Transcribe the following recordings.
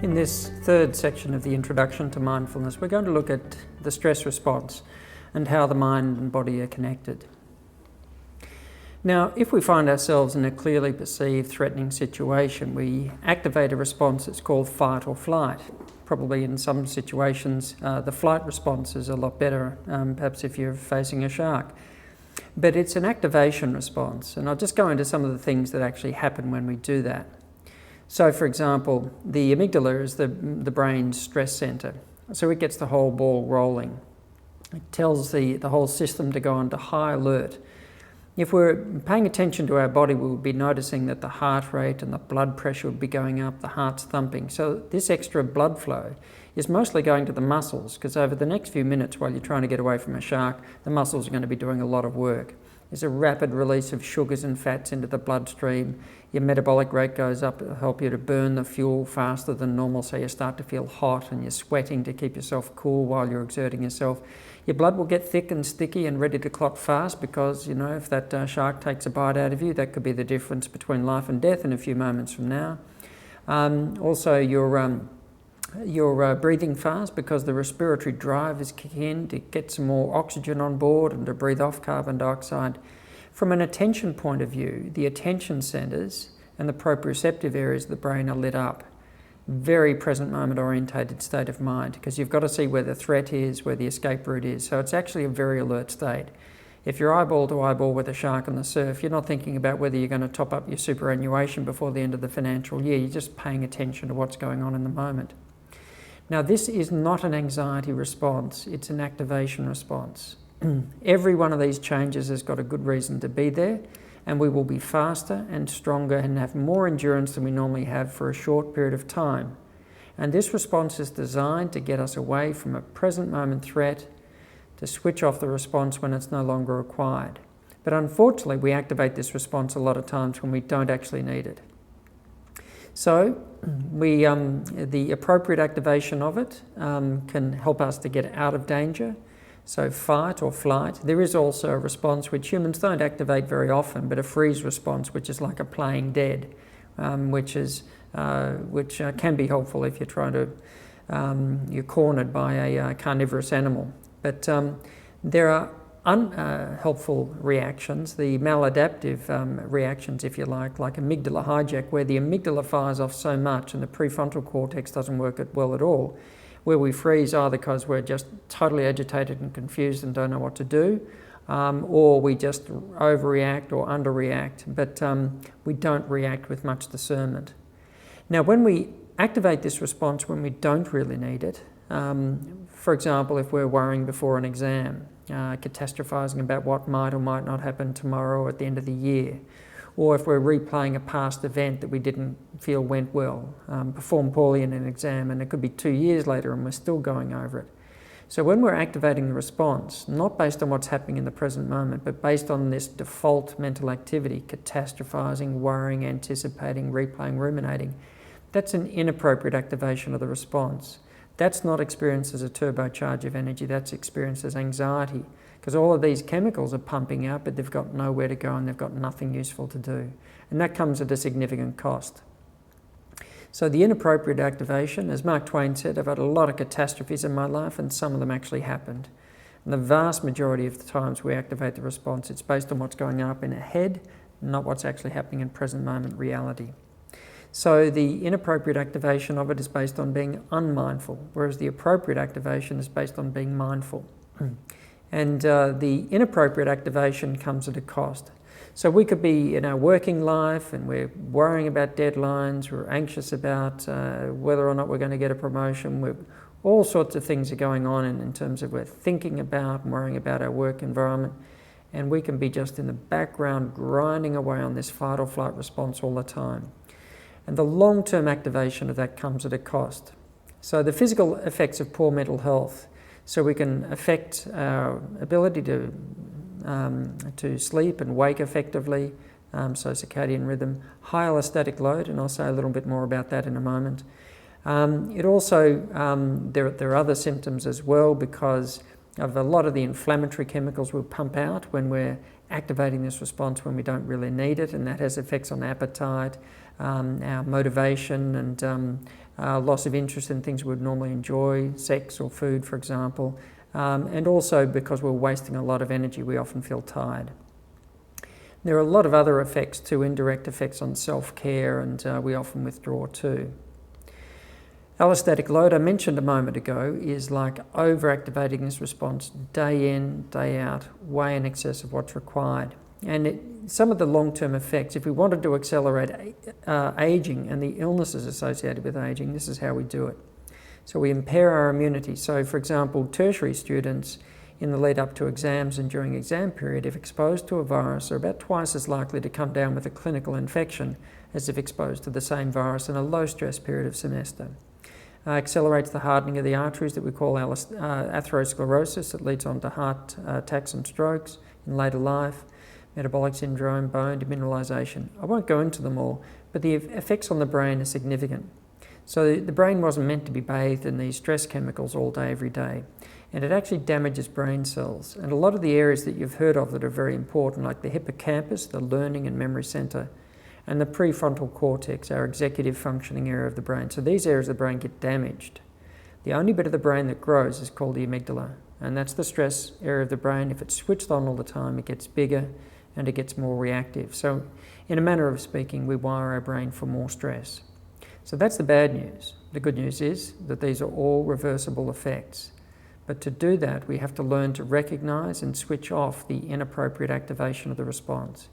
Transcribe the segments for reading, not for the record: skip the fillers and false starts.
In this third section of the Introduction to Mindfulness, we're going to look at the stress response and how the mind and body are connected. Now, if we find ourselves in a clearly perceived threatening situation, we activate a response that's called fight or flight. Probably in some situations, the flight response is a lot better, perhaps if you're facing a shark. But it's an activation response, and I'll just go into some of the things that actually happen when we do that. So, for example, the amygdala is the brain's stress center, so it gets the whole ball rolling. It tells the whole system to go into high alert. If we're paying attention to our body, we'll be noticing that the heart rate and the blood pressure will be going up, the heart's thumping. So this extra blood flow is mostly going to the muscles, because over the next few minutes while you're trying to get away from a shark, the muscles are going to be doing a lot of work. There's a rapid release of sugars and fats into the bloodstream. Your metabolic rate goes up. It'll help you to burn the fuel faster than normal, so you start to feel hot and you're sweating to keep yourself cool while you're exerting yourself. Your blood will get thick and sticky and ready to clot fast because, you know, if that shark takes a bite out of you, that could be the difference between life and death in a few moments from now. Also, you're breathing fast because the respiratory drive is kicking in to get some more oxygen on board and to breathe off carbon dioxide. From an attention point of view, the attention centers and the proprioceptive areas of the brain are lit up. Very present moment orientated state of mind, because you've got to see where the threat is, where the escape route is. So it's actually a very alert state. If you're eyeball to eyeball with a shark on the surf, you're not thinking about whether you're going to top up your superannuation before the end of the financial year. You're just paying attention to what's going on in the moment. Now, this is not an anxiety response, it's an activation response. Every one of these changes has got a good reason to be there, and we will be faster and stronger and have more endurance than we normally have for a short period of time. And this response is designed to get us away from a present moment threat, to switch off the response when it's no longer required. But unfortunately, we activate this response a lot of times when we don't actually need it. So, the appropriate activation of it can help us to get out of danger. So fight or flight. There is also a response which humans don't activate very often, but a freeze response, which is like a playing dead, which can be helpful if you're trying to, you're cornered by a carnivorous animal. But there are unhelpful reactions, the maladaptive reactions, if you like amygdala hijack, where the amygdala fires off so much and the prefrontal cortex doesn't work well at all, where we freeze either because we're just totally agitated and confused and don't know what to do, or we just overreact or underreact, but we don't react with much discernment. Now, when we activate this response when we don't really need it, for example, if we're worrying before an exam, catastrophizing about what might or might not happen tomorrow or at the end of the year, or if we're replaying a past event that we didn't feel went well, performed poorly in an exam, and it could be 2 years later and we're still going over it. So when we're activating the response, not based on what's happening in the present moment, but based on this default mental activity, catastrophizing, worrying, anticipating, replaying, ruminating, that's an inappropriate activation of the response. That's not experienced as a turbocharge of energy, that's experienced as anxiety. Because all of these chemicals are pumping out, but they've got nowhere to go and they've got nothing useful to do. And that comes at a significant cost. So the inappropriate activation, as Mark Twain said, I've had a lot of catastrophes in my life and some of them actually happened. And the vast majority of the times we activate the response, it's based on what's going up in our head, not what's actually happening in present moment reality. So the inappropriate activation of it is based on being unmindful, whereas the appropriate activation is based on being mindful. And the inappropriate activation comes at a cost. So we could be in our working life and we're worrying about deadlines, we're anxious about whether or not we're going to get a promotion. All sorts of things are going on in terms of we're thinking about and worrying about our work environment. And we can be just in the background grinding away on this fight or flight response all the time. And the long-term activation of that comes at a cost. So the physical effects of poor mental health, so we can affect our ability to sleep and wake effectively, so circadian rhythm, high allostatic load, and I'll say a little bit more about that in a moment. It also, there are other symptoms as well because of a lot of the inflammatory chemicals we'll pump out when we're activating this response when we don't really need it, and that has effects on appetite, our motivation, and loss of interest in things we would normally enjoy, sex or food, for example, and also because we're wasting a lot of energy, we often feel tired. There are a lot of other effects too, indirect effects on self-care, and we often withdraw too. Allostatic load, I mentioned a moment ago, is like overactivating this response day in, day out, way in excess of what's required. And some of the long-term effects, if we wanted to accelerate aging and the illnesses associated with aging, this is how we do it. So we impair our immunity. So for example, tertiary students in the lead up to exams and during exam period, if exposed to a virus, are about twice as likely to come down with a clinical infection as if exposed to the same virus in a low-stress period of semester. Accelerates the hardening of the arteries that we call atherosclerosis. That leads on to heart attacks and strokes in later life, metabolic syndrome, bone demineralization. I won't go into them all, but the effects on the brain are significant. So the brain wasn't meant to be bathed in these stress chemicals all day, every day. And it actually damages brain cells. And a lot of the areas that you've heard of that are very important, like the hippocampus, the learning and memory center, and the prefrontal cortex, our executive functioning area of the brain. So these areas of the brain get damaged. The only bit of the brain that grows is called the amygdala, and that's the stress area of the brain. If it's switched on all the time, it gets bigger and it gets more reactive. So in a manner of speaking, we wire our brain for more stress. So that's the bad news. The good news is that these are all reversible effects. But to do that, we have to learn to recognize and switch off the inappropriate activation of the response.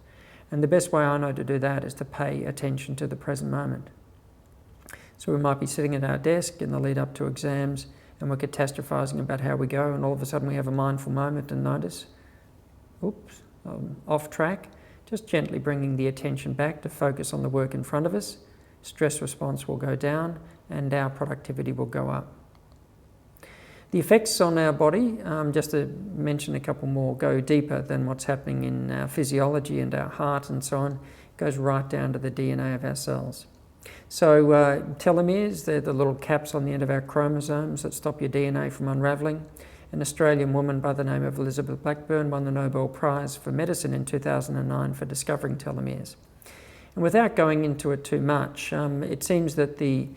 And the best way I know to do that is to pay attention to the present moment. So we might be sitting at our desk in the lead up to exams and we're catastrophizing about how we go, and all of a sudden we have a mindful moment and notice, oops, I'm off track. Just gently bringing the attention back to focus on the work in front of us. Stress response will go down and our productivity will go up. The effects on our body, just to mention a couple more, go deeper than what's happening in our physiology and our heart and so on. It goes right down to the DNA of our cells. So telomeres, they're the little caps on the end of our chromosomes that stop your DNA from unravelling. An Australian woman by the name of Elizabeth Blackburn won the Nobel Prize for Medicine in 2009 for discovering telomeres. And without going into it too much, it seems that the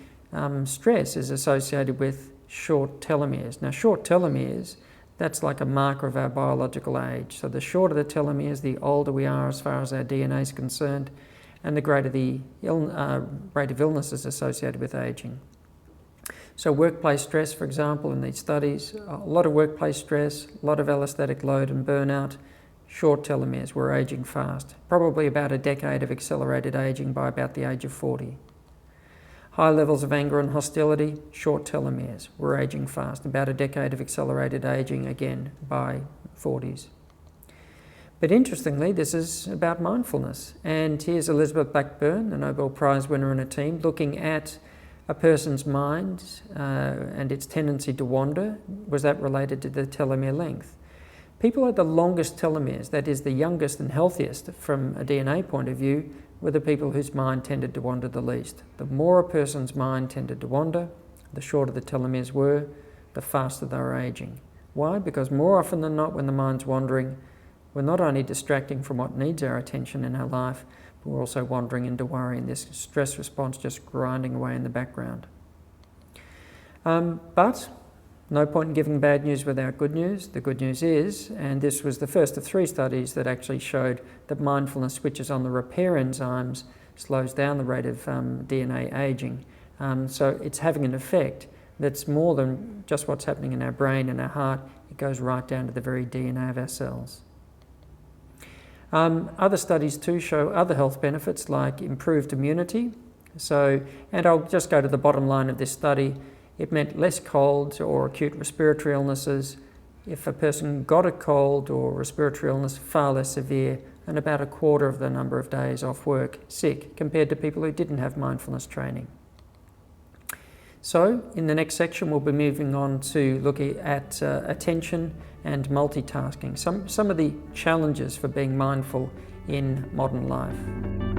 stress is associated with short telomeres. Now, short telomeres, that's like a marker of our biological age. So the shorter the telomeres, the older we are as far as our DNA is concerned, and the greater the rate of illnesses associated with aging. So workplace stress, for example, in these studies, a lot of workplace stress, a lot of allostatic load and burnout, short telomeres, we're aging fast. Probably about a decade of accelerated aging by about the age of 40. High levels of anger and hostility, short telomeres, we're aging fast. About a decade of accelerated aging, again, by 40s. But interestingly, this is about mindfulness. And here's Elizabeth Blackburn, the Nobel Prize winner, and a team, looking at a person's mind and its tendency to wander. Was that related to the telomere length? People at the longest telomeres, that is the youngest and healthiest from a DNA point of view, were the people whose mind tended to wander the least. The more a person's mind tended to wander, the shorter the telomeres were, the faster they were aging. Why? Because more often than not, when the mind's wandering, we're not only distracting from what needs our attention in our life, but we're also wandering into worry, and this stress response just grinding away in the background. But no point in giving bad news without good news. The good news is, and this was the first of 3 studies that actually showed that mindfulness switches on the repair enzymes, slows down the rate of DNA aging. So it's having an effect that's more than just what's happening in our brain and our heart. It goes right down to the very DNA of our cells. Other studies too show other health benefits like improved immunity. And I'll just go to the bottom line of this study. It meant less colds or acute respiratory illnesses. If a person got a cold or respiratory illness, far less severe, and about a quarter of the number of days off work sick compared to people who didn't have mindfulness training. So in the next section, we'll be moving on to looking at attention and multitasking, some of the challenges for being mindful in modern life.